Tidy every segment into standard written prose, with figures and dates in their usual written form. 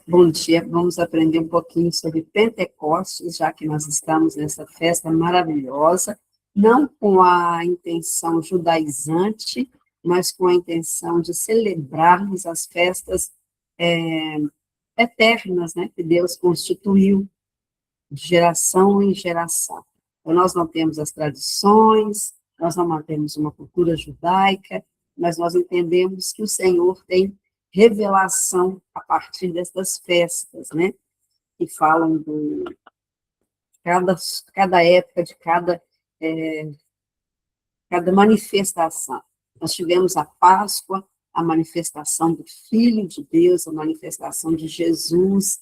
Bom dia, vamos aprender um pouquinho sobre Pentecostes, já que nós estamos nessa festa maravilhosa, não com a intenção judaizante, mas com a intenção de celebrarmos as festas é, eternas, né, que Deus constituiu de geração em geração. Então, nós não temos as tradições, nós não mantemos uma cultura judaica, mas nós entendemos que o Senhor tem revelação a partir dessas festas, né? Que falam de cada época, de é, cada manifestação. Nós tivemos a Páscoa, a manifestação do Filho de Deus, a manifestação de Jesus,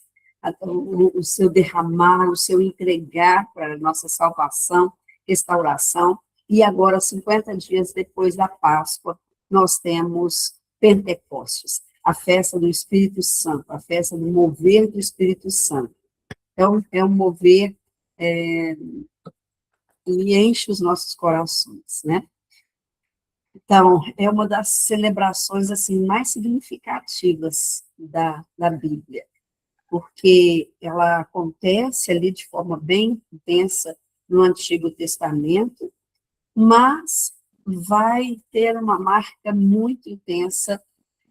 o seu derramar, o seu entregar para a nossa salvação, restauração, e agora, 50 dias depois da Páscoa, nós temos Pentecostes, a festa do Espírito Santo, a festa do mover do Espírito Santo. Então, é um mover que enche os nossos corações, né? Então, é uma das celebrações, assim, mais significativas da Bíblia, porque ela acontece ali de forma bem intensa no Antigo Testamento, mas vai ter uma marca muito intensa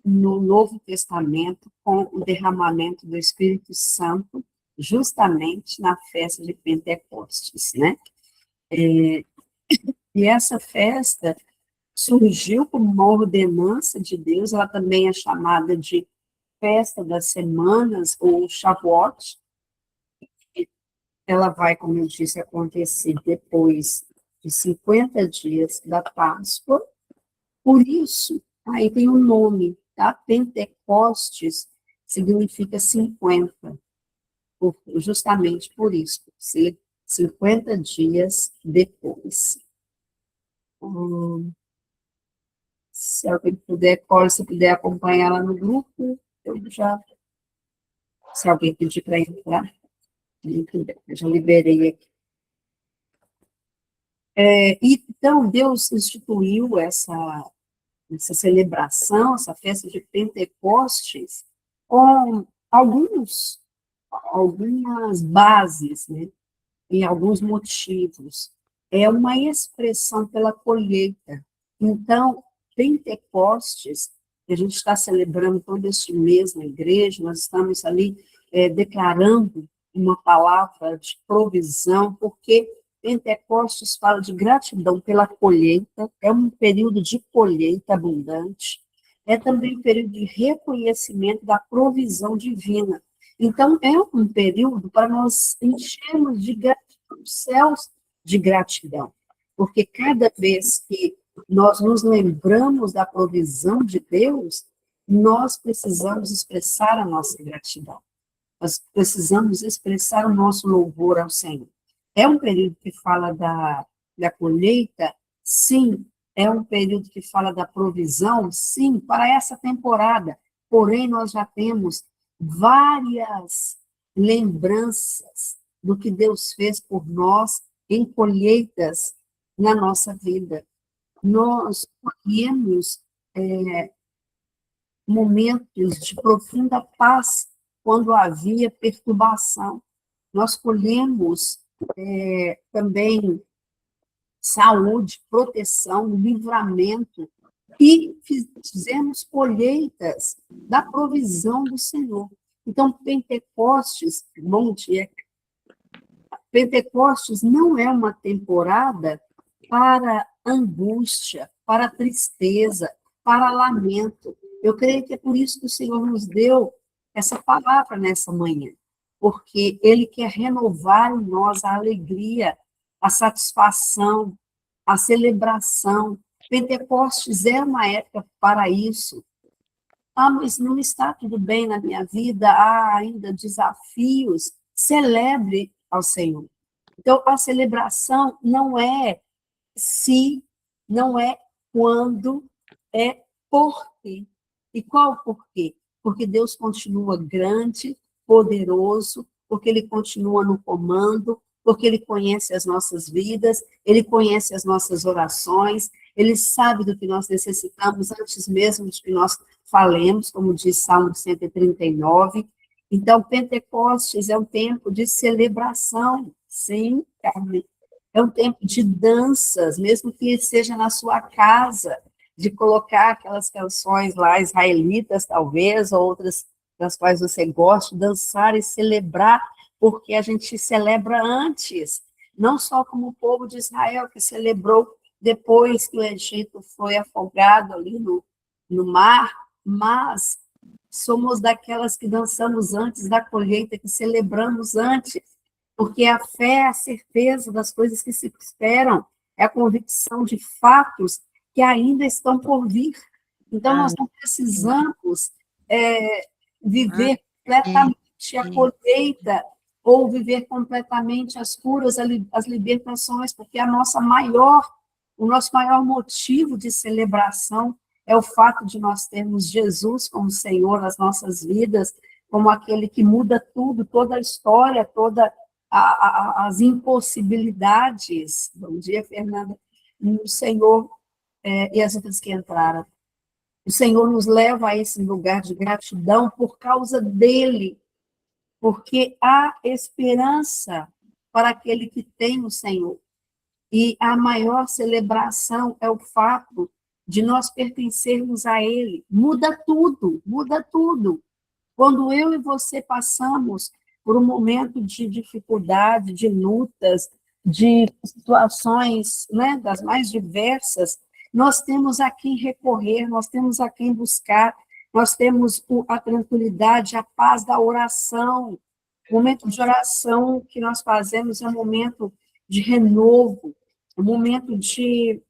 no Novo Testamento, com o derramamento do Espírito Santo, justamente na festa de Pentecostes, né? E essa festa surgiu como uma ordenança de Deus, ela também é chamada de Festa das Semanas, ou Shavuot. Ela vai, como eu disse, acontecer depois de 50 dias da Páscoa. Por isso, aí tem um nome, tá? Pentecostes significa 50, justamente por isso, ser 50 dias depois. Se alguém puder, se puder acompanhar lá no grupo, se alguém pedir para entrar, eu já liberei aqui. Então, Deus instituiu essa celebração, essa festa de Pentecostes, com algumas bases, né, e alguns motivos. É uma expressão pela colheita. Então, Pentecostes, que a gente está celebrando todo este mês na igreja, nós estamos ali declarando uma palavra de provisão, porque Pentecostes fala de gratidão pela colheita, é um período de colheita abundante, é também um período de reconhecimento da provisão divina. Então, é um período para nós enchermos de gratidão, céus de gratidão, porque cada vez que nós nos lembramos da provisão de Deus, nós precisamos expressar a nossa gratidão. Nós precisamos expressar o nosso louvor ao Senhor. É um período que fala da colheita? Sim. É um período que fala da provisão? Sim, para essa temporada. Porém, nós já temos várias lembranças do que Deus fez por nós em colheitas na nossa vida. Nós colhemos momentos de profunda paz quando havia perturbação. Nós colhemos também saúde, proteção, livramento, e fizemos colheitas da provisão do Senhor. Então, Pentecostes, bom dia, Pentecostes não é uma temporada para angústia, para tristeza, para lamento. Eu creio que é por isso que o Senhor nos deu essa palavra nessa manhã, porque Ele quer renovar em nós a alegria, a satisfação, a celebração. Pentecostes é uma época para isso. Mas não está tudo bem na minha vida, há ainda desafios. Celebre ao Senhor. Então, a celebração não é se, não é quando, é por quê. E qual o porquê? Porque Deus continua grande, poderoso, porque Ele continua no comando, porque Ele conhece as nossas vidas, Ele conhece as nossas orações, Ele sabe do que nós necessitamos antes mesmo de que nós falemos, como diz Salmo 139. Então, Pentecostes é um tempo de celebração, sim, Carmen. É um tempo de danças, mesmo que seja na sua casa, de colocar aquelas canções lá, israelitas, talvez, ou outras das quais você gosta, dançar e celebrar, porque a gente celebra antes, não só como o povo de Israel, que celebrou depois que o Egito foi afogado ali no mar, mas somos daquelas que dançamos antes da colheita, que celebramos antes, porque a fé é a certeza das coisas que se esperam, é a convicção de fatos que ainda estão por vir. Então, nós não precisamos viver completamente a colheita ou viver completamente as curas, as libertações, porque o nosso maior motivo de celebração é o fato de nós termos Jesus como Senhor nas nossas vidas, como aquele que muda tudo, toda a história, todas as impossibilidades. Bom dia, Fernanda. O Senhor e as outras que entraram. O Senhor nos leva a esse lugar de gratidão por causa dele, porque há esperança para aquele que tem o Senhor. E a maior celebração é o fato de nós pertencermos a Ele. Muda tudo, muda tudo. Quando eu e você passamos por um momento de dificuldade, de lutas, de situações, né, das mais diversas, nós temos a quem recorrer, nós temos a quem buscar, nós temos a tranquilidade, a paz da oração. O momento de oração que nós fazemos é um momento de renovo, um momento de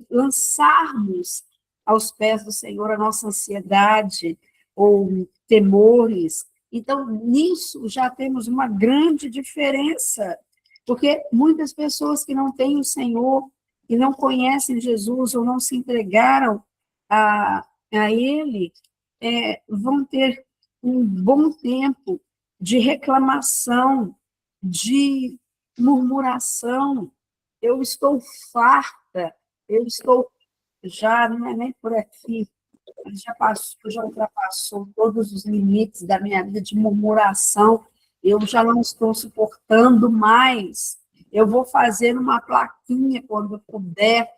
lançarmos aos pés do Senhor a nossa ansiedade ou temores. Então, nisso já temos uma grande diferença, porque muitas pessoas que não têm o Senhor, e não conhecem Jesus ou não se entregaram a Ele, vão ter um bom tempo de reclamação, de murmuração. Eu estou farta, eu estou já, não é nem por aqui, já ultrapassou todos os limites da minha vida de murmuração, eu já não estou suportando mais. Eu vou fazer uma plaquinha quando eu puder,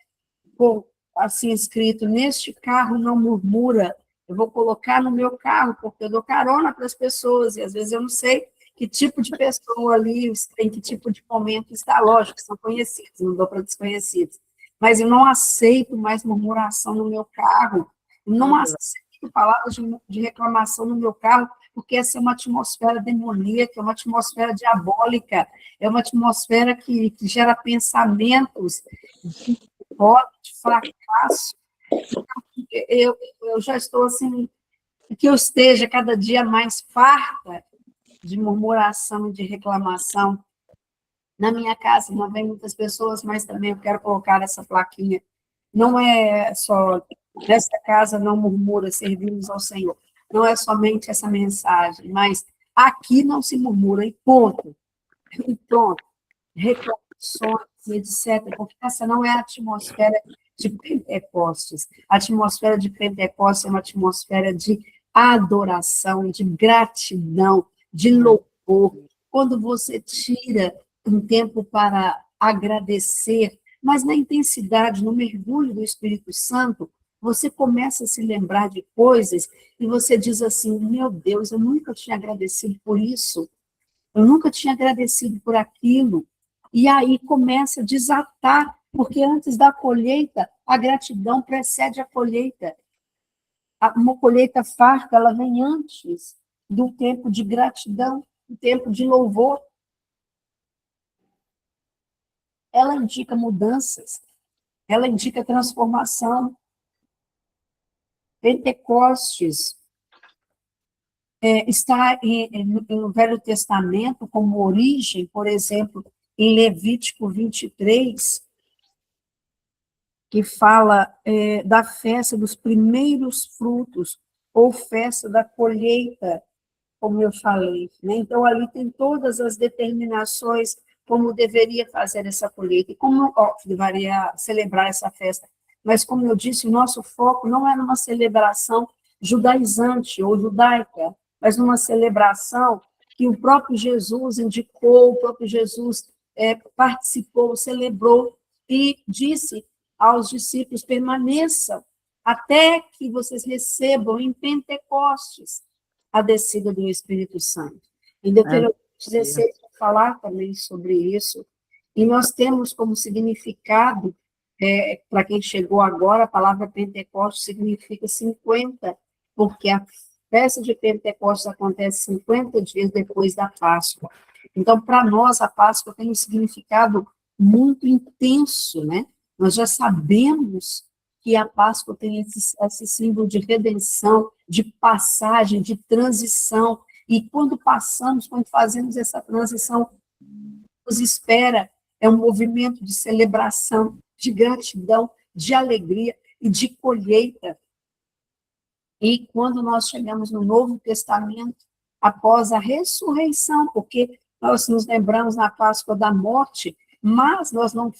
com, assim escrito, neste carro não murmura. Eu vou colocar no meu carro, porque eu dou carona para as pessoas, e às vezes eu não sei que tipo de pessoa ali, em que tipo de momento está. Lógico que são conhecidos, não dou para desconhecidos. Mas eu não aceito mais murmuração no meu carro, não aceito palavras de reclamação no meu carro, porque essa é uma atmosfera demoníaca, é uma atmosfera diabólica, é uma atmosfera que gera pensamentos de derrota, de fracasso. Eu já estou assim, que eu esteja cada dia mais farta de murmuração e de reclamação. Na minha casa não vem muitas pessoas, mas também eu quero colocar essa plaquinha. Não é só, nesta casa não murmura, servimos ao Senhor. Não é somente essa mensagem, mas aqui não se murmura, e ponto. E pronto. Reclamações, etc. Porque essa não é a atmosfera de Pentecostes. A atmosfera de Pentecostes é uma atmosfera de adoração, de gratidão, de louvor. Quando você tira um tempo para agradecer, mas na intensidade, no mergulho do Espírito Santo, você começa a se lembrar de coisas e você diz assim, meu Deus, eu nunca tinha agradecido por isso, eu nunca tinha agradecido por aquilo. E aí começa a desatar, porque antes da colheita, a gratidão precede a colheita. Uma colheita farta, ela vem antes do tempo de gratidão, do tempo de louvor. Ela indica mudanças, ela indica transformação. Pentecostes está no Velho Testamento como origem, por exemplo, em Levítico 23, que fala da festa dos primeiros frutos, ou festa da colheita, como eu falei. Né? Então, ali tem todas as determinações como deveria fazer essa colheita, e como deveria celebrar essa festa. Mas, como eu disse, o nosso foco não é numa celebração judaizante ou judaica, mas numa celebração que o próprio Jesus indicou, o próprio Jesus participou, celebrou e disse aos discípulos: permaneçam até que vocês recebam em Pentecostes a descida do Espírito Santo. Em Deuteronômio 16, vou falar também sobre isso, e nós temos como significado, para quem chegou agora, a palavra Pentecostes significa 50, porque a festa de Pentecostes acontece 50 dias depois da Páscoa. Então, para nós, a Páscoa tem um significado muito intenso, né? Nós já sabemos que a Páscoa tem esse símbolo de redenção, de passagem, de transição, e quando passamos, quando fazemos essa transição, nos espera um movimento de celebração, de gratidão, de alegria e de colheita. E quando nós chegamos no Novo Testamento, após a ressurreição, porque nós nos lembramos na Páscoa da morte, mas nós não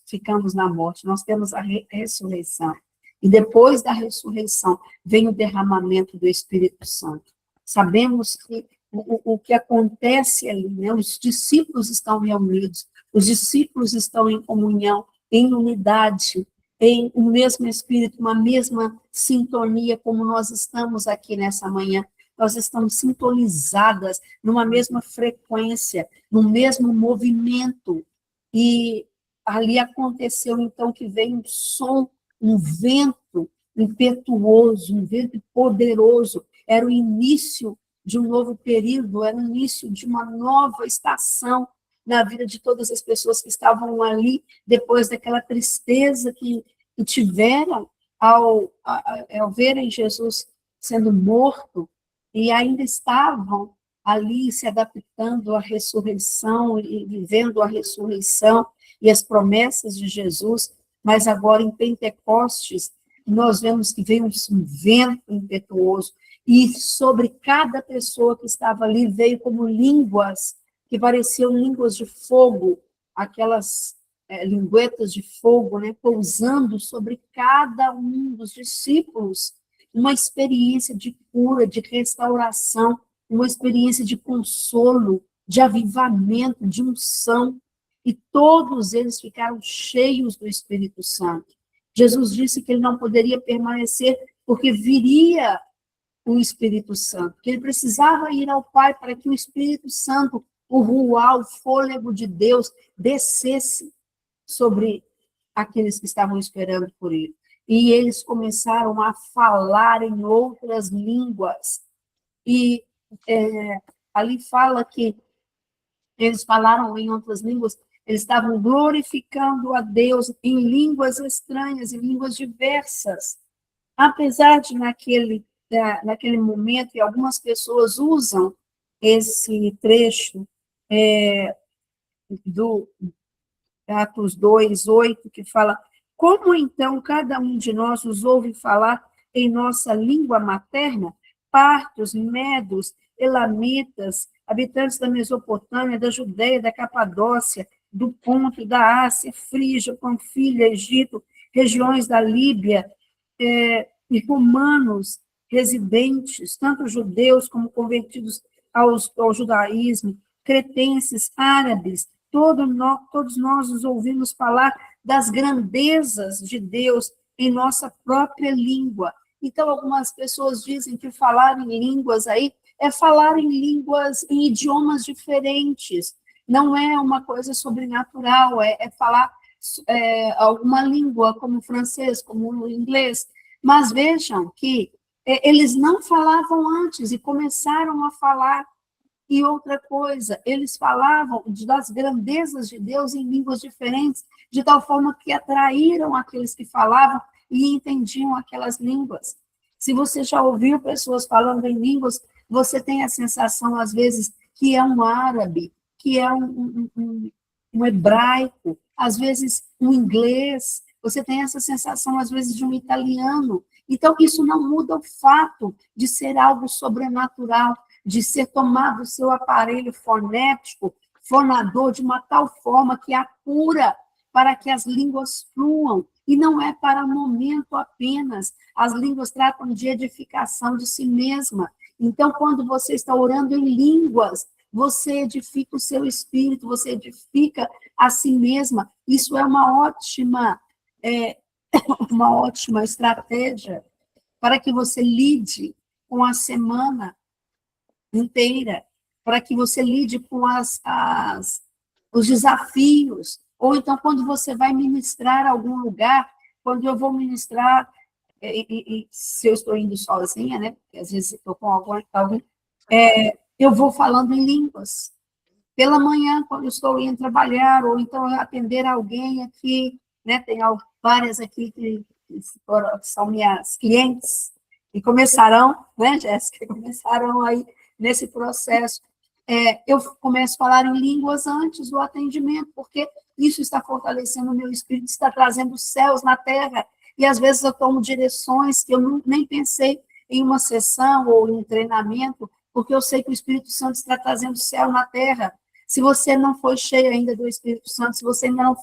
ficamos na morte, nós temos a ressurreição. E depois da ressurreição, vem o derramamento do Espírito Santo. Sabemos que o que acontece ali, né? Os discípulos estão reunidos, os discípulos estão em comunhão, em unidade, em um mesmo Espírito, uma mesma sintonia, como nós estamos aqui nessa manhã. Nós estamos sintonizadas numa mesma frequência, no mesmo movimento. E ali aconteceu, então, que veio um som, um vento impetuoso, um vento poderoso. Era o início de um novo período, era o início de uma nova estação na vida de todas as pessoas que estavam ali, depois daquela tristeza que tiveram ao verem Jesus sendo morto, e ainda estavam ali se adaptando à ressurreição e vivendo a ressurreição e as promessas de Jesus, mas agora em Pentecostes, nós vemos que veio um vento impetuoso, e sobre cada pessoa que estava ali veio como línguas, que pareciam línguas de fogo, aquelas linguetas de fogo, né, pousando sobre cada um dos discípulos, uma experiência de cura, de restauração, uma experiência de consolo, de avivamento, de unção, e todos eles ficaram cheios do Espírito Santo. Jesus disse que ele não poderia permanecer porque viria o Espírito Santo, que ele precisava ir ao Pai para que o Espírito Santo, o ruá, o fôlego de Deus, descesse sobre aqueles que estavam esperando por ele. E eles começaram a falar em outras línguas. E ali fala que eles falaram em outras línguas, eles estavam glorificando a Deus em línguas estranhas, em línguas diversas. Apesar de naquele momento, e algumas pessoas usam esse trecho do Atos 2:8, que fala: como então cada um de nós os ouve falar em nossa língua materna? Partos, medos, elamitas, habitantes da Mesopotâmia, da Judéia, da Capadócia, do Ponto, da Ásia, Frígia, Panfilha, Egito, regiões da Líbia, e romanos residentes, tanto judeus como convertidos ao judaísmo, cretenses, árabes, todos nós os ouvimos falar das grandezas de Deus em nossa própria língua. Então, algumas pessoas dizem que falar em línguas aí é falar em línguas, em idiomas diferentes, não é uma coisa sobrenatural, é falar alguma língua, como o francês, como o inglês. Mas vejam que eles não falavam antes e começaram a falar. E outra coisa, eles falavam das grandezas de Deus em línguas diferentes, de tal forma que atraíram aqueles que falavam e entendiam aquelas línguas. Se você já ouviu pessoas falando em línguas, você tem a sensação, às vezes, que é um árabe, que é um hebraico, às vezes um inglês, você tem essa sensação, às vezes, de um italiano. Então, isso não muda o fato de ser algo sobrenatural, de ser tomado o seu aparelho fonético, fonador, de uma tal forma que a cura para que as línguas fluam, e não é para momento apenas. As línguas tratam de edificação de si mesma. Então, quando você está orando em línguas, você edifica o seu espírito, você edifica a si mesma. Isso é uma ótima estratégia para que você lide com a semana inteira, para que você lide com os desafios. Ou então, quando você vai ministrar a algum lugar, quando eu vou ministrar, se eu estou indo sozinha, né? Porque às vezes estou com alguém, eu vou falando em línguas. Pela manhã, quando eu estou indo trabalhar, ou então atender alguém aqui, né? Tem várias aqui que são minhas clientes, e começarão, né, Jéssica? Começaram aí nesse processo. Eu começo a falar em línguas antes do atendimento, porque isso está fortalecendo o meu espírito, está trazendo os céus na terra, e às vezes eu tomo direções que eu nem pensei em uma sessão ou em um treinamento, porque eu sei que o Espírito Santo está trazendo céu na terra. Se você não foi cheio ainda do Espírito Santo, se você ainda não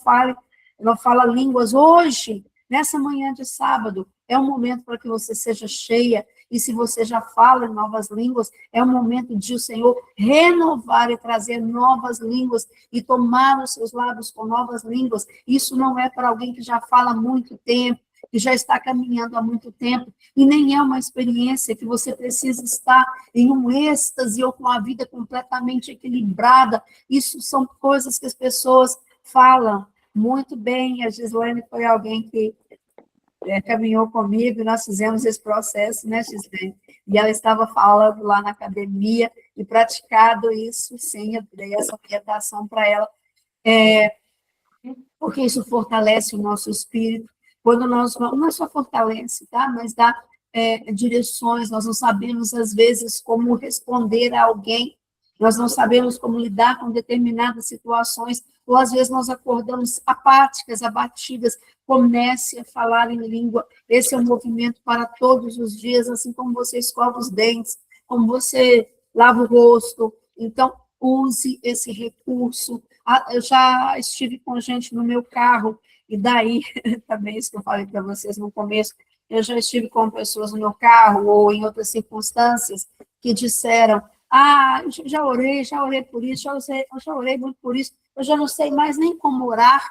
fala línguas, hoje, nessa manhã de sábado, é um momento para que você seja cheia, e se você já fala em novas línguas, é um momento de o Senhor renovar e trazer novas línguas, e tomar os seus lábios com novas línguas. Isso não é para alguém que já fala há muito tempo, que já está caminhando há muito tempo, e nem é uma experiência que você precisa estar em um êxtase ou com a vida completamente equilibrada. Isso são coisas que as pessoas falam muito bem. A Gislaine foi alguém que caminhou comigo, nós fizemos esse processo, né, Gislaine? E ela estava falando lá na academia e praticado isso, sim, eu dei essa orientação para ela, porque isso fortalece o nosso espírito. Quando nós vamos, não só fortalece, tá? Mas dá direções, nós não sabemos, às vezes, como responder a alguém, nós não sabemos como lidar com determinadas situações, ou às vezes nós acordamos apáticas, abatidas. Comece a falar em língua. Esse é um movimento para todos os dias, assim como você escova os dentes, como você lava o rosto. Então, use esse recurso. Eu já estive com gente no meu carro, e daí, também isso que eu falei para vocês no começo, eu já estive com pessoas no meu carro ou em outras circunstâncias que disseram: eu já orei por isso, eu já orei muito por isso, eu já não sei mais nem como orar.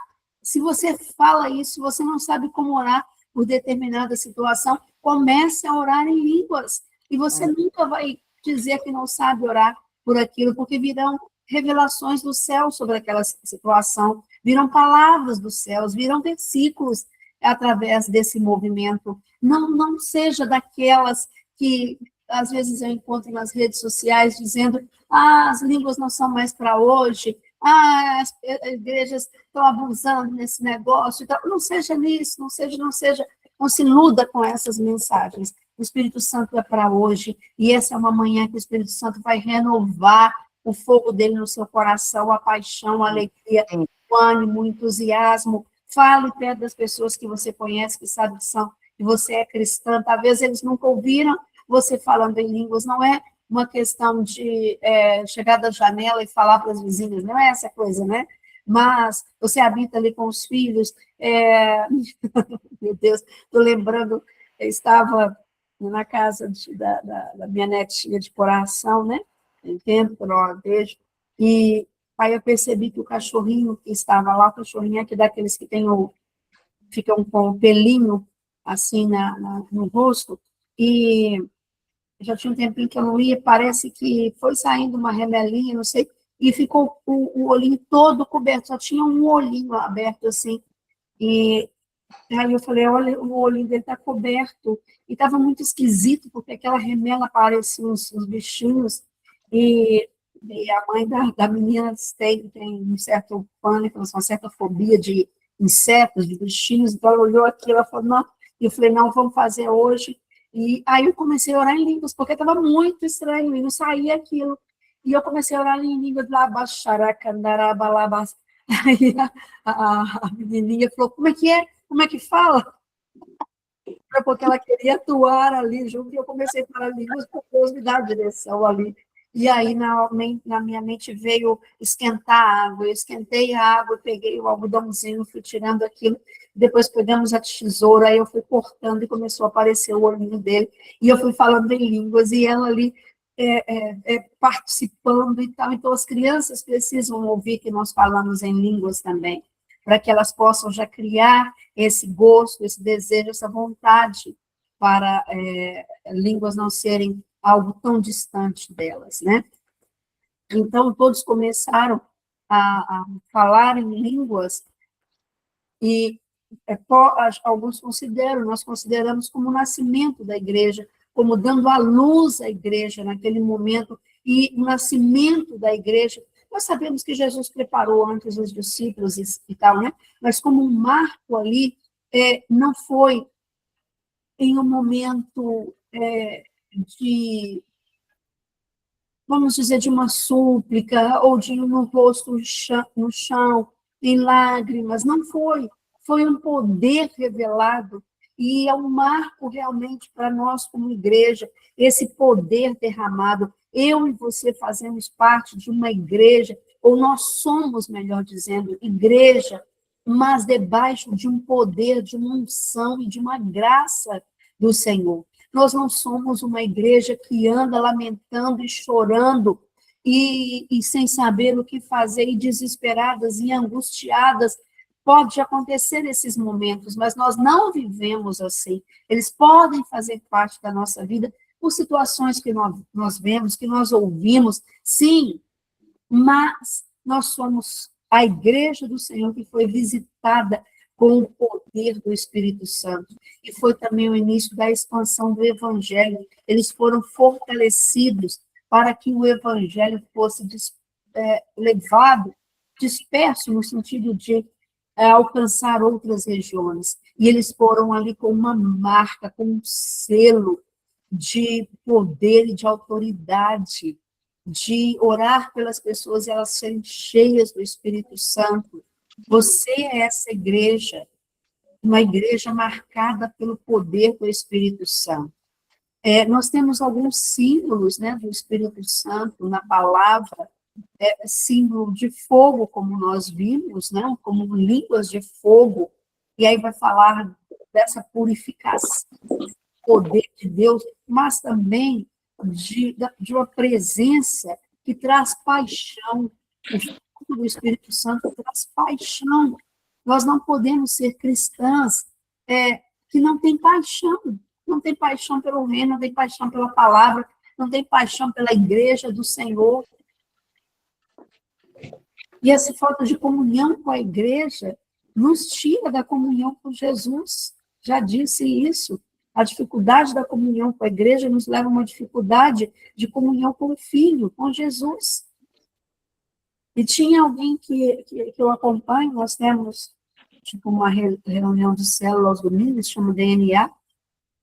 Se você fala isso, você não sabe como orar por determinada situação, comece a orar em línguas, e você nunca vai dizer que não sabe orar por aquilo, porque virão revelações do céu sobre aquela situação, virão palavras dos céus, virão versículos através desse movimento. Não seja daquelas que às vezes eu encontro nas redes sociais dizendo: as línguas não são mais para hoje, as igrejas estão abusando nesse negócio. Então, não seja nisso, não se iluda com essas mensagens. O Espírito Santo é para hoje, e essa é uma manhã que o Espírito Santo vai renovar o fogo dele no seu coração, a paixão, a alegria, o ânimo, o entusiasmo. Fale perto das pessoas que você conhece, que sabe que você é cristã. Talvez eles nunca ouviram você falando em línguas. Não é uma questão de chegar da janela e falar para as vizinhas, não é essa coisa, né? Mas você habita ali com os filhos. Meu Deus, estou lembrando, eu estava na casa da minha netinha de coração, né? Entendo, por uma vez, e aí eu percebi que o cachorrinho que estava lá, o cachorrinho aqui daqueles que ficam com o pelinho assim no rosto, e já tinha um tempinho que eu não ia, parece que foi saindo uma remelinha, não sei, e ficou o olhinho todo coberto, só tinha um olhinho aberto assim, e aí eu falei: olha, o olhinho dele está coberto, e estava muito esquisito, porque aquela remela parecia uns bichinhos, e, e a mãe da menina tem um certo pânico, uma certa fobia de insetos, de bichinhos, então ela olhou aquilo, ela falou: não, e eu falei: não, vamos fazer hoje. E aí eu comecei a orar em línguas, porque estava muito estranho, e não saía aquilo. E eu comecei a orar em línguas, lá, baixaracandarabalabaçá. Aí a menininha falou: como é que é? Como é que fala? Porque ela queria atuar ali junto, e eu comecei a falar línguas, para Deus me dar a direção ali. E aí, na minha mente veio esquentar a água. Eu esquentei a água, peguei o algodãozinho, fui tirando aquilo. Depois pegamos a tesoura, aí eu fui cortando e começou a aparecer o olhinho dele. E eu fui falando em línguas, e ela ali participando e tal. Então, as crianças precisam ouvir que nós falamos em línguas também, para que elas possam já criar esse gosto, esse desejo, essa vontade para línguas não serem algo tão distante delas, né? Então, todos começaram a falar em línguas e alguns consideram, nós consideramos como o nascimento da igreja, como dando à luz à igreja naquele momento, e o nascimento da igreja. Nós sabemos que Jesus preparou antes os discípulos e tal, né? Mas como um marco ali, não foi em um momento de, vamos dizer, de uma súplica, ou de um rosto no chão, em lágrimas, não foi. Foi um poder revelado, e é um marco realmente para nós como igreja, esse poder derramado. Eu e você fazemos parte de uma igreja, ou nós somos, melhor dizendo, igreja, mas debaixo de um poder, de uma unção e de uma graça do Senhor. Nós não somos uma igreja que anda lamentando e chorando e sem saber o que fazer, e desesperadas e angustiadas. Pode acontecer esses momentos, mas nós não vivemos assim. Eles podem fazer parte da nossa vida por situações que nós vemos, que nós ouvimos, sim, mas nós somos a igreja do Senhor que foi visitada com o poder do Espírito Santo. E foi também o início da expansão do Evangelho. Eles foram fortalecidos para que o Evangelho fosse levado, disperso, no sentido de alcançar outras regiões. E eles foram ali com uma marca, com um selo de poder e de autoridade, de orar pelas pessoas e elas serem cheias do Espírito Santo. Você é essa igreja, uma igreja marcada pelo poder do Espírito Santo. Nós temos alguns símbolos, né, do Espírito Santo na palavra, símbolo de fogo, como nós vimos, né, como línguas de fogo, e aí vai falar dessa purificação, poder de Deus, mas também de uma presença que traz paixão. O fruto do Espírito Santo traz paixão. Nós não podemos ser cristãs que não têm paixão. Não tem paixão pelo reino, não tem paixão pela palavra, não tem paixão pela igreja do Senhor. E essa falta de comunhão com a igreja nos tira da comunhão com Jesus. Já disse isso. A dificuldade da comunhão com a igreja nos leva a uma dificuldade de comunhão com o Filho, com Jesus. E tinha alguém que eu acompanho, nós temos tipo uma reunião de célula aos domingos, chama DNA,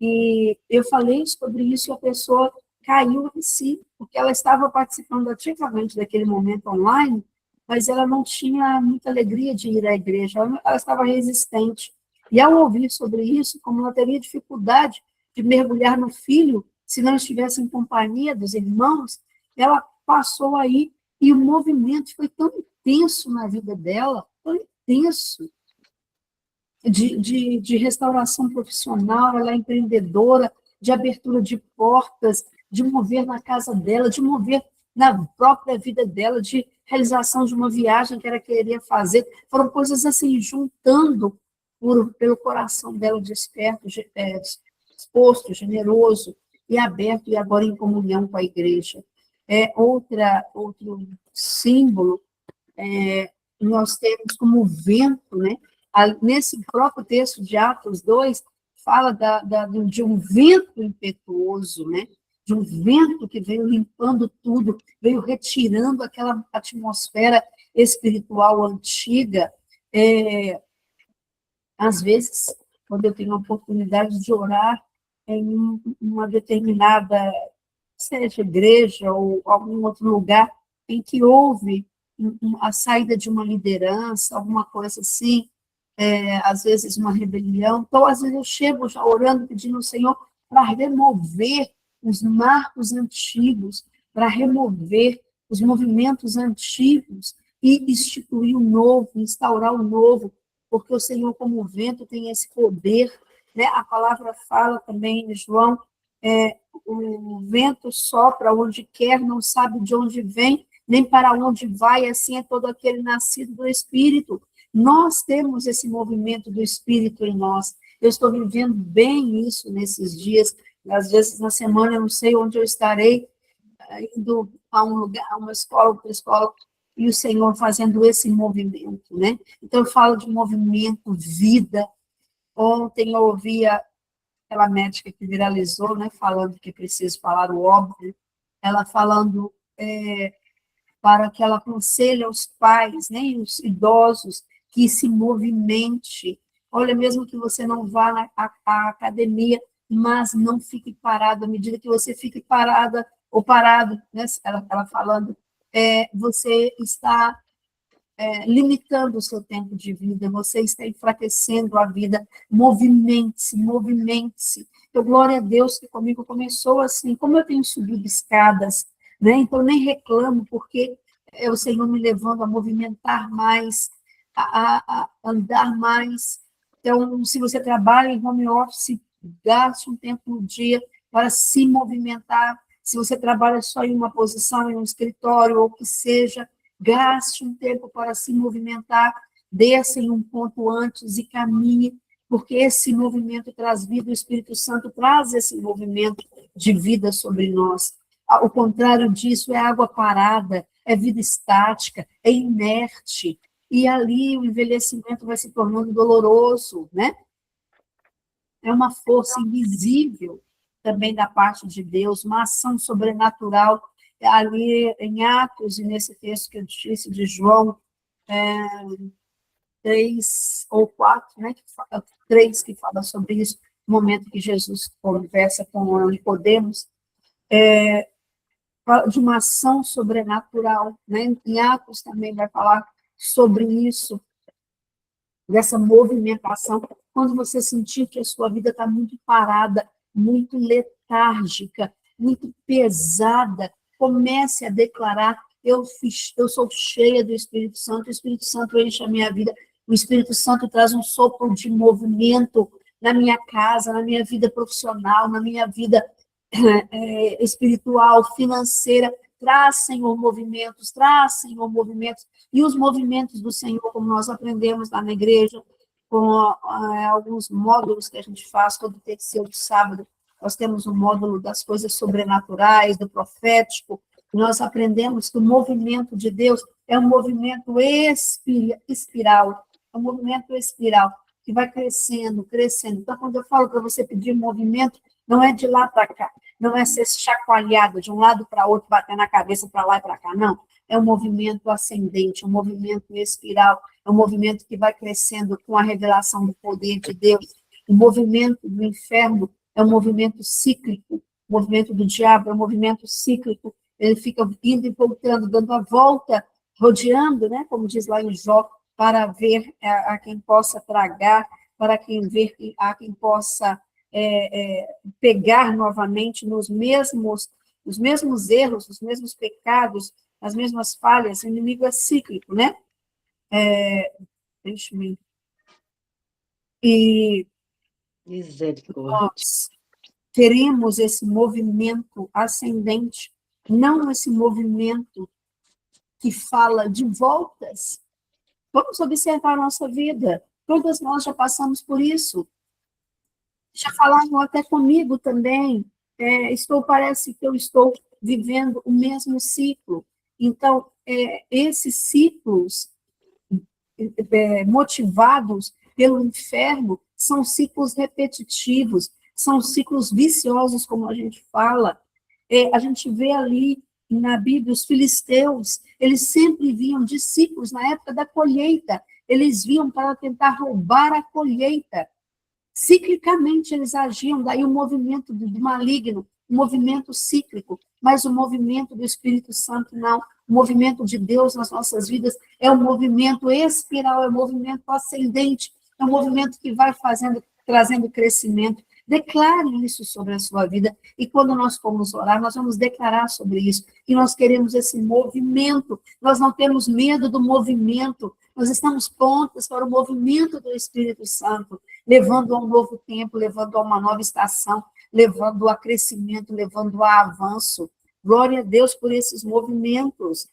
e eu falei sobre isso e a pessoa caiu em si, porque ela estava participando ativamente daquele momento online, mas ela não tinha muita alegria de ir à igreja, ela estava resistente. E ao ouvir sobre isso, como ela teria dificuldade de mergulhar no Filho, se não estivesse em companhia dos irmãos, ela passou aí, e o movimento foi tão intenso na vida dela, tão intenso, de restauração profissional, ela é empreendedora, de abertura de portas, de mover na casa dela, de mover na própria vida dela, de realização de uma viagem que ela queria fazer. Foram coisas assim, juntando pelo coração dela desperto, disposto, generoso e aberto, e agora em comunhão com a igreja. Outro símbolo, nós temos como vento, né? Nesse próprio texto de Atos 2, fala de um vento impetuoso, né? De um vento que veio limpando tudo, veio retirando aquela atmosfera espiritual antiga. Às vezes, quando eu tenho a oportunidade de orar em uma determinada, seja igreja ou algum outro lugar, em que houve a saída de uma liderança, alguma coisa assim, às vezes uma rebelião. Então, às vezes eu chego já orando, pedindo ao Senhor para remover os marcos antigos, para remover os movimentos antigos e instituir o novo, instaurar o novo, porque o Senhor, como o vento, tem esse poder, né? A palavra fala também em João, o vento sopra onde quer, não sabe de onde vem, nem para onde vai, assim é todo aquele nascido do Espírito. Nós temos esse movimento do Espírito em nós. Eu estou vivendo bem isso nesses dias. Às vezes, na semana, eu não sei onde eu estarei, indo a um lugar, a uma escola, outra escola, e o Senhor fazendo esse movimento, né? Então, eu falo de movimento, vida. Ontem eu ouvi aquela médica que viralizou, né, falando que preciso falar o óbvio, ela falando para que ela aconselhe aos pais, né, e os idosos, que se movimente. Olha, mesmo que você não vá à academia, mas não fique parado. À medida que você fique parada ou parado, né, ela falando, você está limitando o seu tempo de vida, você está enfraquecendo a vida. Movimente-se, movimente-se. Então, glória a Deus que comigo começou assim, como eu tenho subido escadas, né? Então, nem reclamo, porque é o Senhor me levando a movimentar mais, a andar mais. Então, se você trabalha em home office, gaste um tempo no dia para se movimentar. Se você trabalha só em uma posição, em um escritório, ou o que seja, gaste um tempo para se movimentar, desça em um ponto antes e caminhe, porque esse movimento traz vida, o Espírito Santo traz esse movimento de vida sobre nós. O contrário disso é água parada, é vida estática, é inerte, e ali o envelhecimento vai se tornando doloroso, né? É uma força invisível também da parte de Deus, uma ação sobrenatural. Ali em Atos, e nesse texto que eu disse de João 3 ou 4, né, 3 que fala sobre isso, no momento que Jesus conversa com Nicodemos, fala de uma ação sobrenatural, né? Em Atos também vai falar sobre isso, dessa movimentação, quando você sentir que a sua vida está muito parada, muito letárgica, muito pesada, comece a declarar: eu sou cheia do Espírito Santo, o Espírito Santo enche a minha vida, o Espírito Santo traz um sopro de movimento na minha casa, na minha vida profissional, na minha vida espiritual, financeira. Traz, Senhor, movimentos, e os movimentos do Senhor, como nós aprendemos lá na igreja, com alguns módulos que a gente faz todo terceiro sábado. Nós temos um módulo das coisas sobrenaturais, do profético. Nós aprendemos que o movimento de Deus é um movimento espiral, é um movimento espiral que vai crescendo, crescendo. Então, quando eu falo para você pedir movimento, não é de lá para cá, não é ser chacoalhado de um lado para outro, bater na cabeça para lá e para cá, não. É um movimento ascendente, um movimento espiral, é um movimento que vai crescendo com a revelação do poder de Deus. O movimento do inferno é um movimento cíclico, o movimento do diabo é um movimento cíclico, ele fica indo e voltando, dando a volta, rodeando, né, como diz lá em Jó, para ver a quem possa tragar, para ver a quem possa pegar novamente nos mesmos erros, os mesmos pecados, as mesmas falhas. O inimigo é cíclico, né? Deixa-me. E nós teremos esse movimento ascendente, não esse movimento que fala de voltas. Vamos observar a nossa vida. Todas nós já passamos por isso. Já falaram até comigo também. Parece que eu estou vivendo o mesmo ciclo. Então, esses ciclos motivados pelo inferno são ciclos repetitivos, são ciclos viciosos, como a gente fala. A gente vê ali na Bíblia, os filisteus, eles sempre vinham de ciclos na época da colheita, eles vinham para tentar roubar a colheita. Ciclicamente eles agiam, daí o movimento do maligno, o movimento cíclico, mas o movimento do Espírito Santo não. O movimento de Deus nas nossas vidas é um movimento espiral, é um movimento ascendente, é um movimento que vai trazendo crescimento, Declare isso sobre a sua vida. E quando nós formos orar, nós vamos declarar sobre isso. E nós queremos esse movimento. Nós não temos medo do movimento. Nós estamos prontos para o movimento do Espírito Santo, levando a um novo tempo, levando a uma nova estação, levando a crescimento, levando a avanço. Glória a Deus por esses movimentos.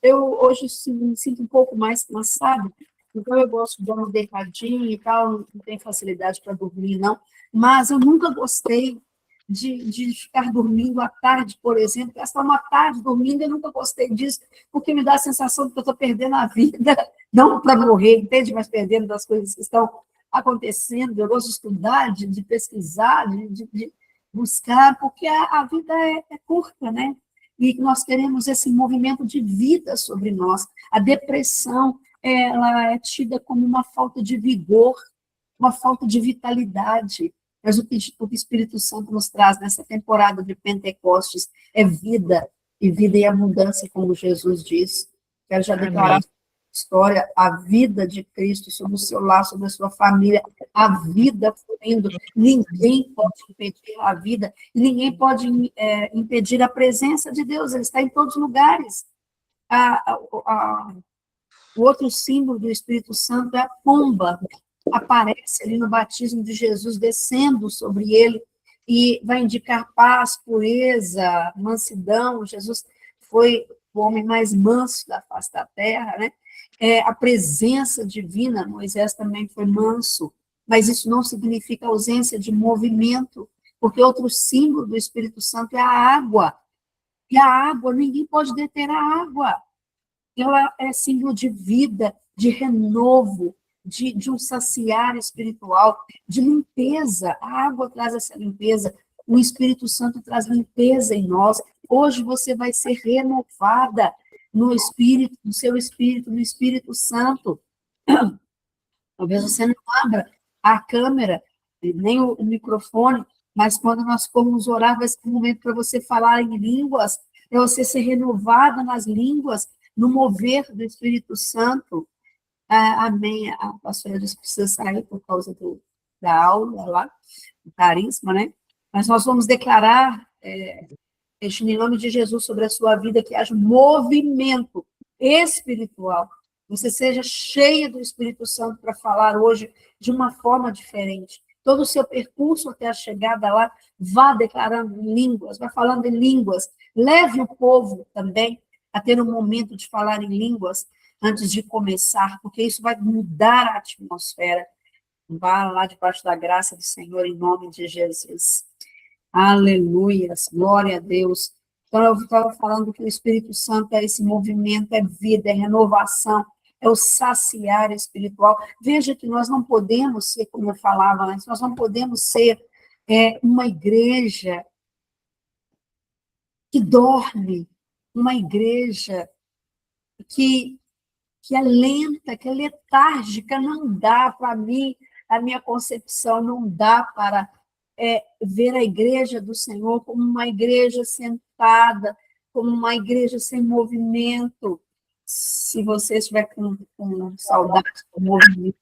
Eu hoje me sinto um pouco mais cansada, então eu gosto de dar uma deitadinha e tal, não tenho facilidade para dormir, não, mas eu nunca gostei de ficar dormindo à tarde, por exemplo, gastar uma tarde dormindo, eu nunca gostei disso, porque me dá a sensação de que eu estou perdendo a vida, não para morrer, entende? Mas perdendo das coisas que estão acontecendo. Eu gosto de estudar, de pesquisar, de buscar, porque a vida é curta, né? E nós queremos esse movimento de vida sobre nós. A depressão, ela é tida como uma falta de vigor, uma falta de vitalidade. Mas o que o Espírito Santo nos traz nessa temporada de Pentecostes é vida, e vida em abundância, como Jesus diz. Quero já declarar a história, a vida de Cristo sobre o seu lar, sobre a sua família, a vida fluindo. Ninguém pode impedir a vida, e ninguém pode impedir a presença de Deus, ele está em todos os lugares. O outro símbolo do Espírito Santo é a pomba, aparece ali no batismo de Jesus, descendo sobre ele, e vai indicar paz, pureza, mansidão. Jesus foi o homem mais manso da face da terra, né? A presença divina, Moisés também foi manso, mas isso não significa ausência de movimento, porque outro símbolo do Espírito Santo é a água, e a água, ninguém pode deter a água. Ela é símbolo de vida, de renovo, de um saciar espiritual, de limpeza. A água traz essa limpeza, o Espírito Santo traz limpeza em nós. Hoje você vai ser renovada no Espírito, no seu Espírito, no Espírito Santo. Talvez você não abra a câmera, nem o microfone, mas quando nós formos orar, vai ser um momento para você falar em línguas, para você ser renovada nas línguas, no mover do Espírito Santo. Amém. A pastora disse que precisa sair por causa da aula lá, do carisma, né? Mas nós vamos declarar, em nome de Jesus, sobre a sua vida, que haja um movimento espiritual. Você seja cheia do Espírito Santo para falar hoje de uma forma diferente. Todo o seu percurso até a chegada lá, vá declarando em línguas, vá falando em línguas. Leve o povo também a ter um momento de falar em línguas antes de começar, porque isso vai mudar a atmosfera. Vá lá debaixo da graça do Senhor, em nome de Jesus. Aleluias, glória a Deus. Então, eu estava falando que o Espírito Santo é esse movimento, é vida, é renovação, é o saciar espiritual. Veja que nós não podemos ser, como eu falava antes, nós não podemos ser uma igreja que dorme, uma igreja que é lenta, que é letárgica. Não dá para mim, a minha concepção, não dá para ver a igreja do Senhor como uma igreja sentada, como uma igreja sem movimento. Se você estiver com saudade do movimento,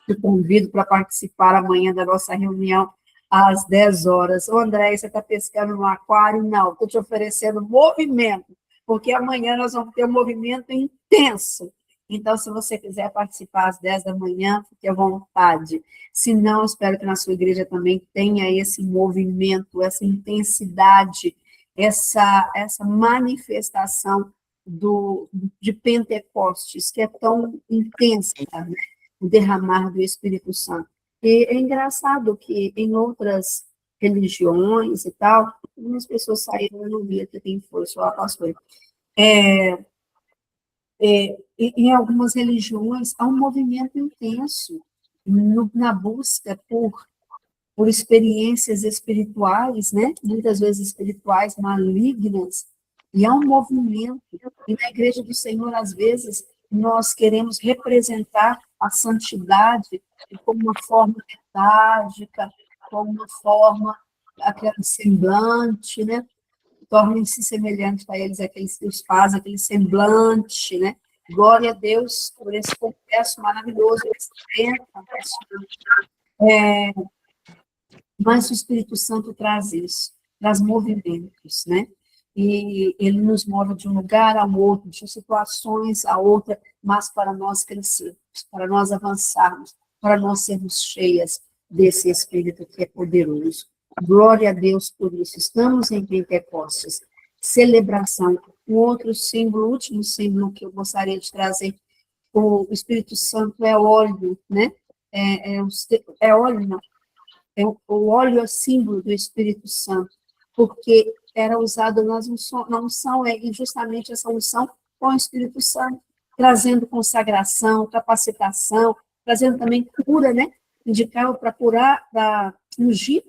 te convido para participar amanhã da nossa reunião às 10 horas. Ô, André, você está pescando no aquário? Não, estou te oferecendo movimento, porque amanhã nós vamos ter um movimento intenso. Então, se você quiser participar às 10 da manhã, fique à vontade. Se não, espero que na sua igreja também tenha esse movimento, essa intensidade, essa manifestação de Pentecostes, que é tão intensa, né? O derramar do Espírito Santo. E é engraçado que em outras religiões e tal, algumas pessoas saíram, eu não vi até quem foi, só a pastora. Em algumas religiões, há um movimento intenso na busca por experiências espirituais, né? Muitas vezes espirituais malignas, e há um movimento. E na Igreja do Senhor, às vezes, nós queremos representar a santidade como uma forma letárgica, como uma forma, aquele semblante, né? Tornem-se semelhantes a eles, aqueles que os fazem, aquele semblante, né? Glória a Deus por esse congresso maravilhoso, esse evento, Mas o Espírito Santo traz isso, traz movimentos, né? E ele nos move de um lugar ao outro, de situações a outra, mas para nós crescermos, para nós avançarmos, para nós sermos cheias desse Espírito que é poderoso. Glória a Deus por isso. Estamos em Pentecostes, celebração. Um outro símbolo, o último símbolo que eu gostaria de trazer, o Espírito Santo é óleo, né? É óleo, não, o óleo é símbolo do Espírito Santo, porque era usado na unção, e justamente essa unção com o Espírito Santo, trazendo consagração, capacitação, trazendo também cura, né? Indicava para curar, para ungir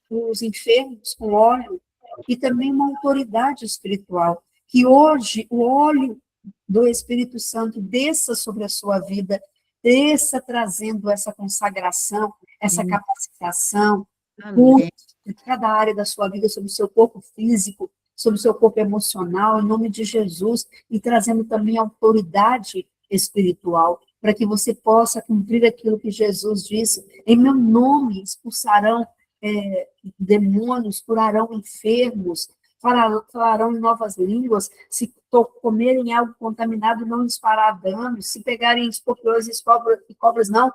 os enfermos com óleo, e também uma autoridade espiritual, que hoje o óleo do Espírito Santo desça sobre a sua vida, desça trazendo essa consagração, essa capacitação, Amém. em cada área da sua vida, sobre o seu corpo físico, sobre o seu corpo emocional, em nome de Jesus, e trazendo também autoridade espiritual, para que você possa cumprir aquilo que Jesus disse: em meu nome expulsarão demônios, curarão enfermos, falarão em novas línguas, se comerem algo contaminado não lhes fará dano, se pegarem escorpiões e cobras não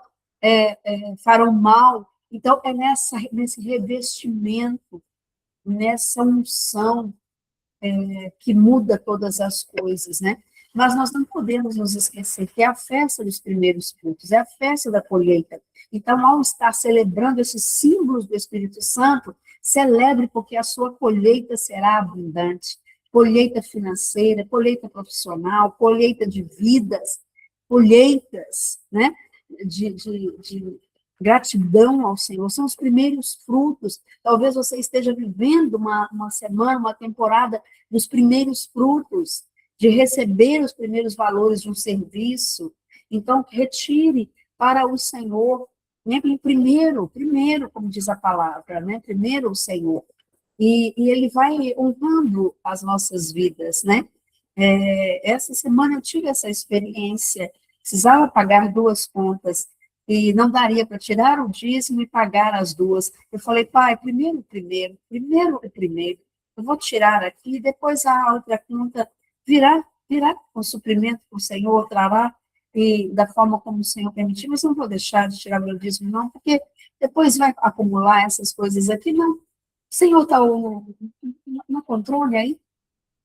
farão mal. Então, é nesse revestimento, nessa unção que muda todas as coisas, né? Mas nós não podemos nos esquecer que é a festa dos primeiros frutos, é a festa da colheita. Então, ao estar celebrando esses símbolos do Espírito Santo, celebre porque a sua colheita será abundante. Colheita financeira, colheita profissional, colheita de vidas, colheitas, né? De gratidão ao Senhor, são os primeiros frutos. Talvez você esteja vivendo uma semana, uma temporada dos primeiros frutos, de receber os primeiros valores de um serviço. Então, retire para o Senhor, né? Primeiro, como diz a palavra, né? Primeiro o Senhor. E Ele vai honrando as nossas vidas, né? Essa semana eu tive essa experiência, precisava pagar 2 contas, e não daria para tirar o dízimo e pagar as 2. Eu falei: pai, primeiro, eu vou tirar aqui, depois a outra conta virá com suprimento para o Senhor, trará, e da forma como o Senhor permitir, mas não vou deixar de tirar meu dízimo, não, porque depois vai acumular essas coisas aqui, não. O Senhor está no controle aí,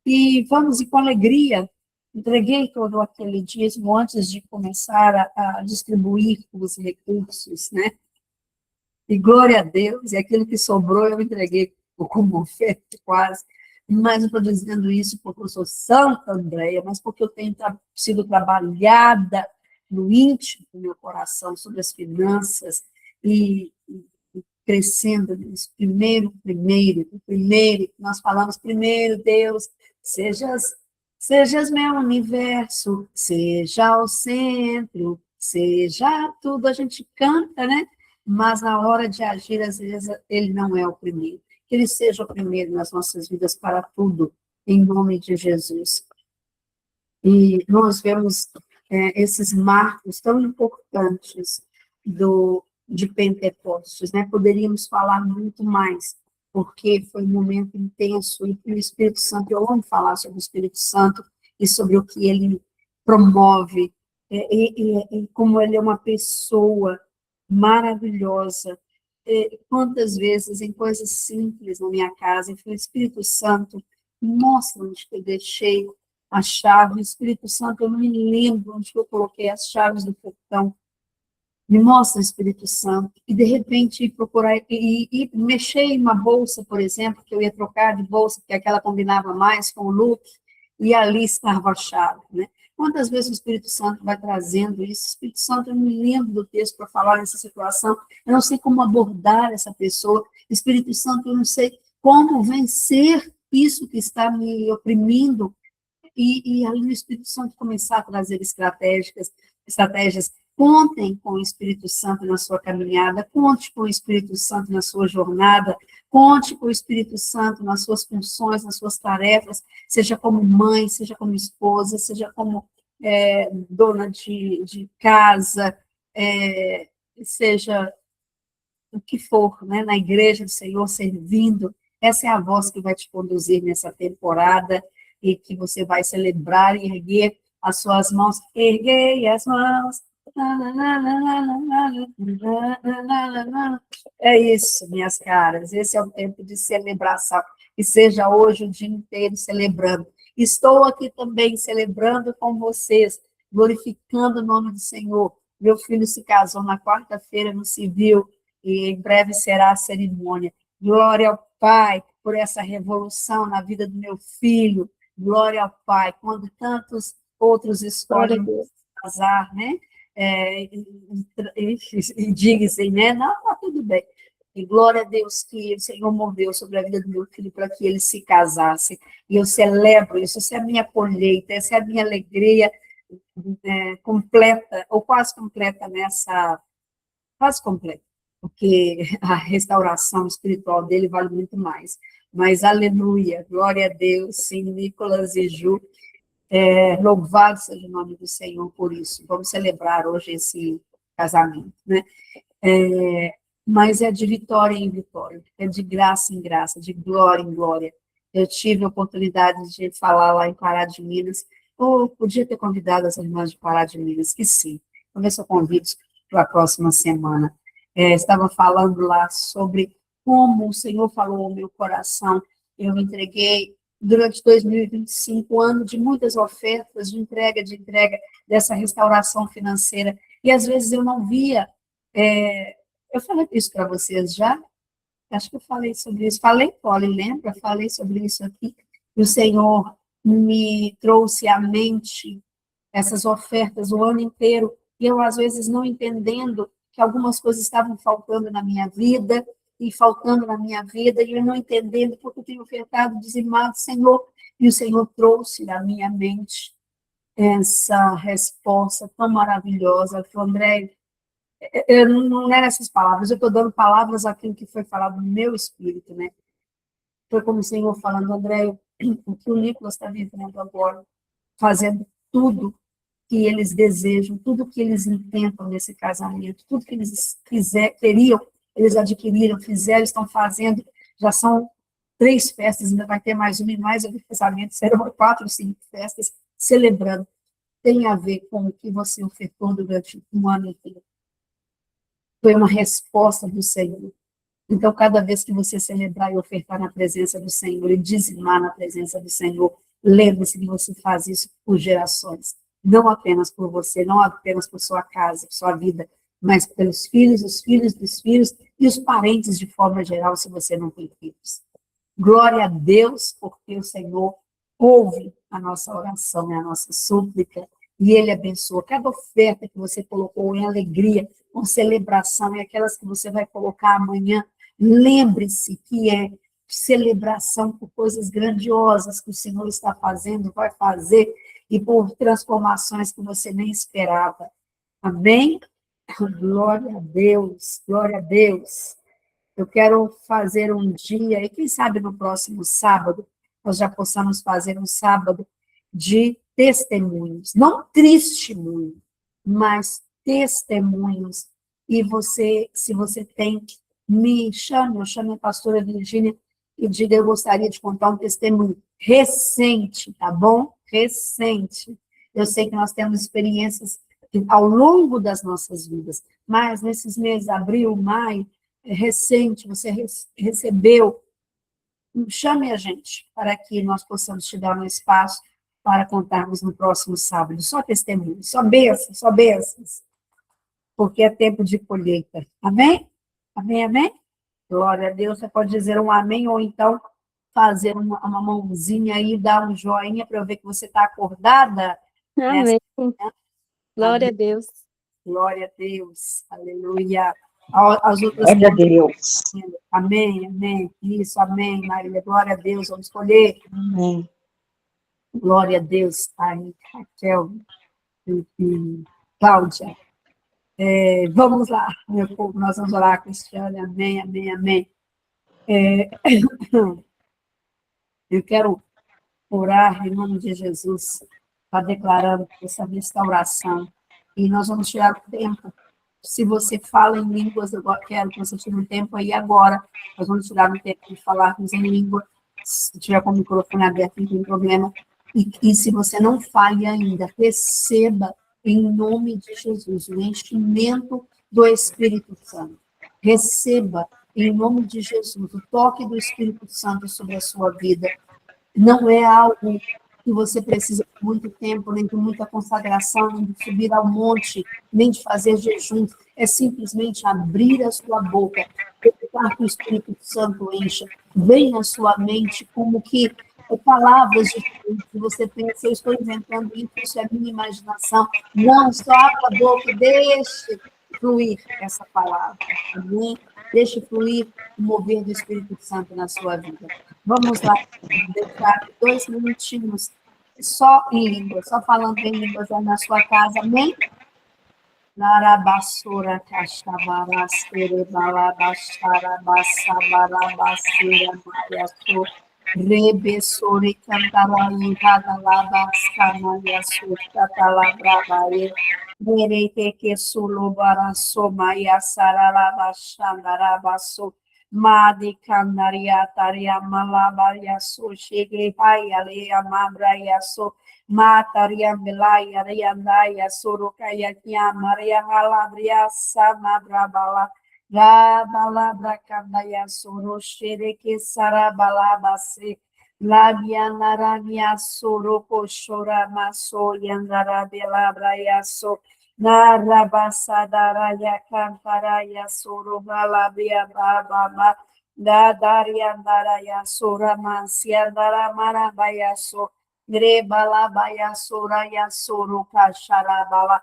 e vamos ir com alegria. Entreguei todo aquele dízimo antes de começar a distribuir os recursos, né? E glória a Deus, e aquilo que sobrou eu entreguei como oferta quase. Mas não estou dizendo isso porque eu sou Santa Andréia, mas porque eu tenho sido trabalhada no íntimo do meu coração sobre as finanças e crescendo nisso. Primeiro, nós falamos primeiro, Deus, sejas meu universo, seja o centro, seja tudo, a gente canta, né? Mas na hora de agir, às vezes, ele não é o primeiro. Que ele seja o primeiro nas nossas vidas para tudo, em nome de Jesus. E nós vemos esses marcos tão importantes de Pentecostes, né? Poderíamos falar muito mais, porque foi um momento intenso, e o Espírito Santo, eu amo falar sobre o Espírito Santo e sobre o que ele promove, e como ele é uma pessoa maravilhosa. Quantas vezes, em coisas simples na minha casa, o Espírito Santo mostra onde eu deixei a chave, o Espírito Santo, eu não me lembro onde eu coloquei as chaves do portão. Me mostra o Espírito Santo. E, de repente, procurar e mexer em uma bolsa, por exemplo, que eu ia trocar de bolsa, porque aquela combinava mais com o look, e ali estava a chave, né? Quantas vezes o Espírito Santo vai trazendo isso? O Espírito Santo, eu não me lembro do texto para falar nessa situação, eu não sei como abordar essa pessoa. Espírito Santo, eu não sei como vencer isso que está me oprimindo, e ali o Espírito Santo começar a trazer estratégias. Contem com o Espírito Santo na sua caminhada, conte com o Espírito Santo na sua jornada, conte com o Espírito Santo nas suas funções, nas suas tarefas, seja como mãe, seja como esposa, seja como dona de casa, seja o que for, né, na igreja do Senhor, servindo. Essa é a voz que vai te conduzir nessa temporada e que você vai celebrar e erguer as suas mãos. Erguei as mãos. É isso, minhas caras. Esse é o tempo de celebração. Que seja hoje o dia inteiro celebrando. Estou aqui também celebrando com vocês, glorificando o nome do Senhor. Meu filho se casou na quarta-feira no civil e em breve será a cerimônia. Glória ao Pai por essa revolução na vida do meu filho. Glória ao Pai. Quando tantos outros escolhem casar, né? E dizem, né? Não, tá tudo bem. E glória a Deus que o Senhor moveu sobre a vida do meu filho para que ele se casasse. E eu celebro isso. Essa é a minha colheita, essa é a minha alegria completa, ou quase completa nessa... Quase completa, porque a restauração espiritual dele vale muito mais. Mas, aleluia, glória a Deus, sim, Nicolas e Ju, louvado seja o nome do Senhor por isso. Vamos celebrar hoje esse casamento, né? Mas é de vitória em vitória, é de graça em graça, de glória em glória. Eu tive a oportunidade de falar lá em Pará de Minas, ou podia ter convidado as irmãs de Pará de Minas, que sim. Vamos ver se eu convido para a próxima semana. Estava falando lá sobre como o Senhor falou ao meu coração. Eu entreguei, durante 2025, ano de muitas ofertas, de entrega dessa restauração financeira, e às vezes eu não via... eu falei isso para vocês já? Acho que eu falei sobre isso. Falei, Polly, lembra? Falei sobre isso aqui. E o Senhor me trouxe à mente essas ofertas o ano inteiro, e eu, às vezes, não entendendo que algumas coisas estavam faltando na minha vida, e eu não entendendo porque eu tenho ofertado, dizimado, Senhor, e o Senhor trouxe na minha mente essa resposta tão maravilhosa. Falou, André, não eram essas palavras, eu estou dando palavras àquilo que foi falado no meu espírito, né? Foi como o Senhor falando, André, o que o Nicolas está vivendo agora, fazendo tudo que eles desejam, tudo que eles intentam nesse casamento, tudo que eles queriam, eles adquiriram, fizeram, estão fazendo, já são 3 festas, ainda vai ter mais uma e mais um casamento, serão 4, 5 festas, celebrando. Tem a ver com o que você ofertou durante um ano inteiro. Foi uma resposta do Senhor. Então, cada vez que você celebrar e ofertar na presença do Senhor, e dizimar na presença do Senhor, lembre-se que você faz isso por gerações. Não apenas por você, não apenas por sua casa, por sua vida, mas pelos filhos, os filhos dos filhos e os parentes de forma geral, se você não tem filhos. Glória a Deus, porque o Senhor ouve a nossa oração e a nossa súplica, e Ele abençoa. Cada oferta que você colocou em alegria, com celebração, e aquelas que você vai colocar amanhã, lembre-se que é celebração por coisas grandiosas que o Senhor está fazendo, vai fazer, e por transformações que você nem esperava. Amém? Glória a Deus, glória a Deus. Eu quero fazer um dia, e quem sabe no próximo sábado, nós já possamos fazer um sábado de testemunhos. Não testemunho, mas testemunhos. E você, se você tem, me chame, eu chamo a pastora Virgínia e diga, eu gostaria de contar um testemunho recente, tá bom? Recente. Eu sei que nós temos experiências ao longo das nossas vidas, mas nesses meses, abril, maio, recente, você recebeu, chame a gente para que nós possamos te dar um espaço para contarmos no próximo sábado. Só testemunho, só bênçãos, porque é tempo de colheita. Amém? Amém, amém? Glória a Deus. Você pode dizer um amém ou então fazer uma mãozinha aí, dar um joinha para eu ver que você está acordada. Amém. Glória a Deus. Glória a Deus. Aleluia. As outras... Glória a Deus. Amém, amém. Isso, amém, Maria. Glória a Deus. Vamos escolher. Amém. Glória a Deus. Aí, Raquel e Cláudia. Vamos lá, meu povo. Nós vamos orar, Cristiane. Amém, amém, amém. Eu quero orar em nome de Jesus, para declarando essa restauração. E nós vamos tirar o tempo Se você fala em línguas, eu quero que você tire um tempo aí agora. Nós vamos tirar um tempo de falarmos em língua. Se tiver com o microfone aberto, não tem problema. E se você não fale ainda, receba em nome de Jesus o enchimento do Espírito Santo. Receba em nome de Jesus o toque do Espírito Santo sobre a sua vida. Não é algo que você precisa de muito tempo, nem de muita consagração, nem de subir ao monte, nem de fazer jejuns. É simplesmente abrir a sua boca, deixar que o Espírito Santo encha. Vem na sua mente como que palavras diferentes que você pensa, eu estou inventando isso, é a minha imaginação. Não, só abra a boca e deixe fluir essa palavra. Amém? Deixe fluir o mover do Espírito Santo na sua vida. Vamos lá, deixar 2 minutinhos só em língua, só falando em línguas aí na sua casa, amém? Narabassura, caxabarastere, balabaxara, bassabarabacera, mariaçu, rebessore, cantaraí, radalabascanaiaçu, catalabrabaê, merete, que sulubaraço, maiaçaralabaxandarabaçu, Madi Kandaria Taria Malabaria So Shige Hayalea Mabraya So Mataria Melaya Riandaya Sorokaya Kia Maria Halabria Samadrabala Rabalabra Kandaya Soro Shereke Sarabalaba Se Labia Narania Soroko Shora Maso Yandara Belabraya So Narabasadaraya Kantaraya Surubalabia Baba Dadaria Daraya Suramansia Daramarabaya So Grebalabaya Suraya Suruka Sharabala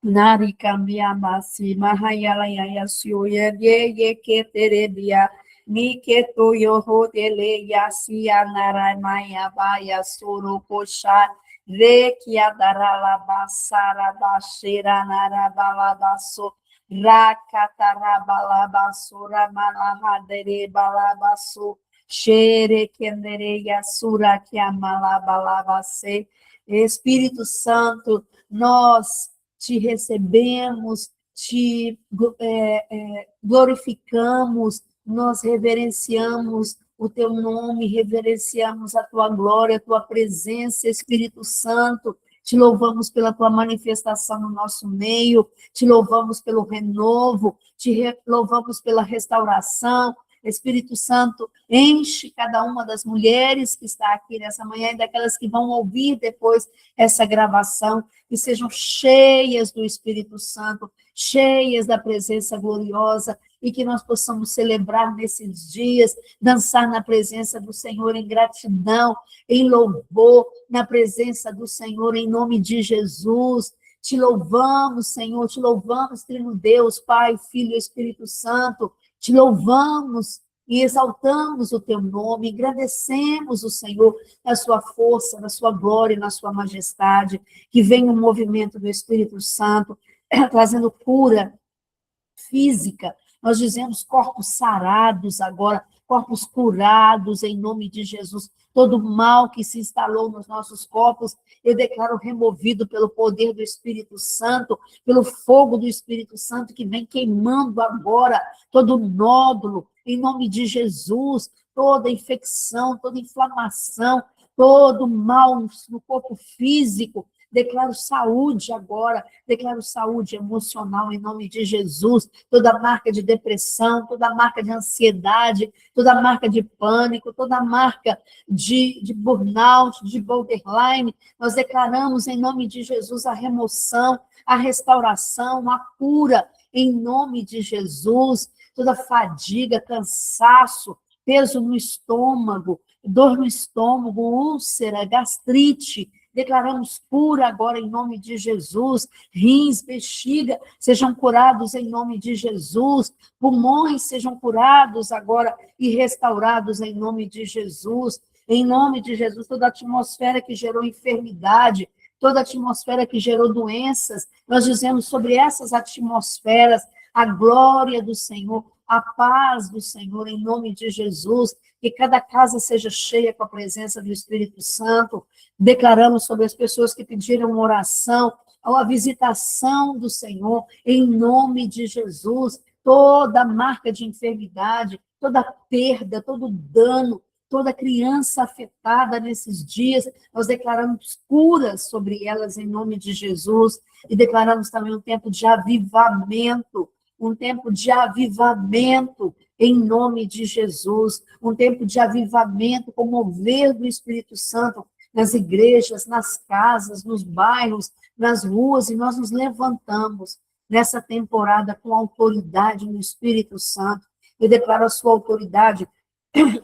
Narikambia-masi, Mahayalaya-suya, ye keterebia, Niketo yohodele, Yasia Naramaya, Baya Surukosha, Rekiadaralabasara, Bashira Narabalabaso, Rakatarabalabaso, Malahadere Balabaso, Shere Kendere Yasura Kiamalabalabase. Espírito Santo, nós te recebemos, te glorificamos, nós reverenciamos o teu nome, reverenciamos a tua glória, a tua presença, Espírito Santo, te louvamos pela tua manifestação no nosso meio, te louvamos pelo renovo, louvamos pela restauração. Espírito Santo, enche cada uma das mulheres que está aqui nessa manhã e daquelas que vão ouvir depois essa gravação, que sejam cheias do Espírito Santo, cheias da presença gloriosa, e que nós possamos celebrar nesses dias, dançar na presença do Senhor em gratidão, em louvor, na presença do Senhor, em nome de Jesus. Te louvamos, Senhor, te louvamos, Trino Deus, Pai, Filho e Espírito Santo, te louvamos e exaltamos o teu nome, agradecemos o Senhor na sua força, na sua glória, na sua majestade, que venha um movimento do Espírito Santo, trazendo cura física. Nós dizemos corpos sarados agora, corpos curados em nome de Jesus. Todo mal que se instalou nos nossos corpos, eu declaro removido pelo poder do Espírito Santo, pelo fogo do Espírito Santo que vem queimando agora todo nódulo, em nome de Jesus, toda infecção, toda inflamação, todo mal no corpo físico. Declaro saúde agora, declaro saúde emocional em nome de Jesus, toda marca de depressão, toda marca de ansiedade, toda marca de pânico, toda marca de burnout, de borderline, nós declaramos em nome de Jesus a remoção, a restauração, a cura em nome de Jesus, toda fadiga, cansaço, peso no estômago, dor no estômago, úlcera, gastrite, declaramos cura agora em nome de Jesus, rins, bexiga, sejam curados em nome de Jesus, pulmões sejam curados agora e restaurados em nome de Jesus, toda atmosfera que gerou enfermidade, toda atmosfera que gerou doenças, nós dizemos sobre essas atmosferas a glória do Senhor, a paz do Senhor em nome de Jesus, que cada casa seja cheia com a presença do Espírito Santo. Declaramos sobre as pessoas que pediram oração, a visitação do Senhor, em nome de Jesus. Toda marca de enfermidade, toda perda, todo dano, toda criança afetada nesses dias, nós declaramos curas sobre elas em nome de Jesus e declaramos também um tempo de avivamento em nome de Jesus, um tempo de avivamento com o mover do Espírito Santo nas igrejas, nas casas, nos bairros, nas ruas, e nós nos levantamos nessa temporada com autoridade no Espírito Santo. Eu declaro a sua autoridade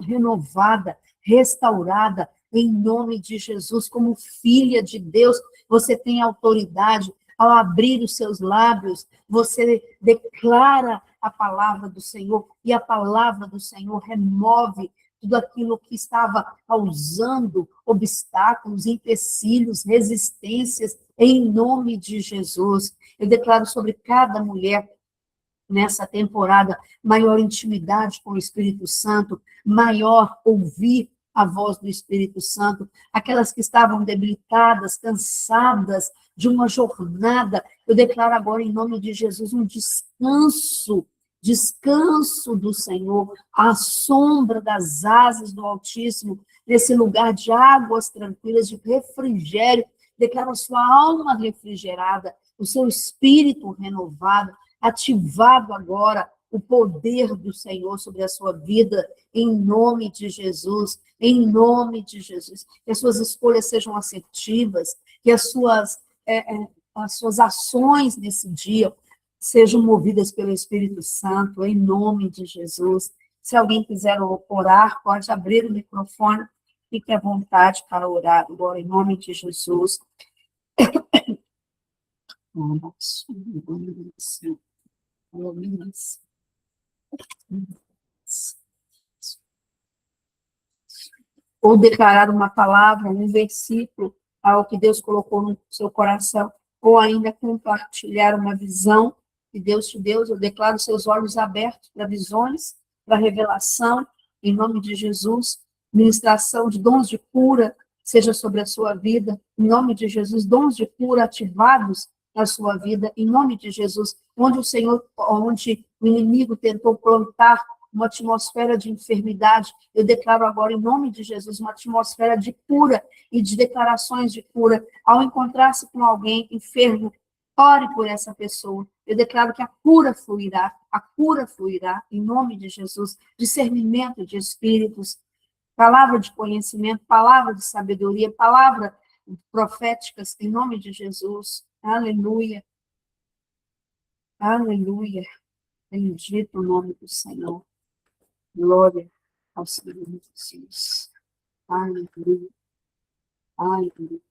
renovada, restaurada, em nome de Jesus, como filha de Deus, você tem autoridade. Ao abrir os seus lábios, você declara a palavra do Senhor, e a palavra do Senhor remove tudo aquilo que estava causando obstáculos, empecilhos, resistências, em nome de Jesus. Eu declaro sobre cada mulher nessa temporada maior intimidade com o Espírito Santo, maior ouvir a voz do Espírito Santo, aquelas que estavam debilitadas, cansadas de uma jornada, eu declaro agora em nome de Jesus um descanso do Senhor, à sombra das asas do Altíssimo, nesse lugar de águas tranquilas, de refrigério, declaro a sua alma refrigerada, o seu espírito renovado, ativado agora o poder do Senhor sobre a sua vida, em nome de Jesus, em nome de Jesus. Que as suas escolhas sejam assertivas, que as suas ações nesse dia sejam movidas pelo Espírito Santo, em nome de Jesus. Se alguém quiser orar, pode abrir o microfone, fique à vontade para orar agora, em nome de Jesus. Ou declarar uma palavra, um versículo, algo que Deus colocou no seu coração, ou ainda compartilhar uma visão que Deus te deu. Eu declaro seus olhos abertos para visões, para revelação, em nome de Jesus. Ministração de dons de cura seja sobre a sua vida, em nome de Jesus. Dons de cura ativados na sua vida, em nome de Jesus. Onde o inimigo tentou plantar uma atmosfera de enfermidade, eu declaro agora, em nome de Jesus, uma atmosfera de cura e de declarações de cura. Ao encontrar-se com alguém enfermo, ore por essa pessoa. Eu declaro que a cura fluirá, em nome de Jesus. Discernimento de espíritos, palavra de conhecimento, palavra de sabedoria, palavra proféticas, em nome de Jesus. Aleluia. Aleluia. Bendito o nome do Senhor. Glória ao Senhor Jesus. Aleluia. Aleluia.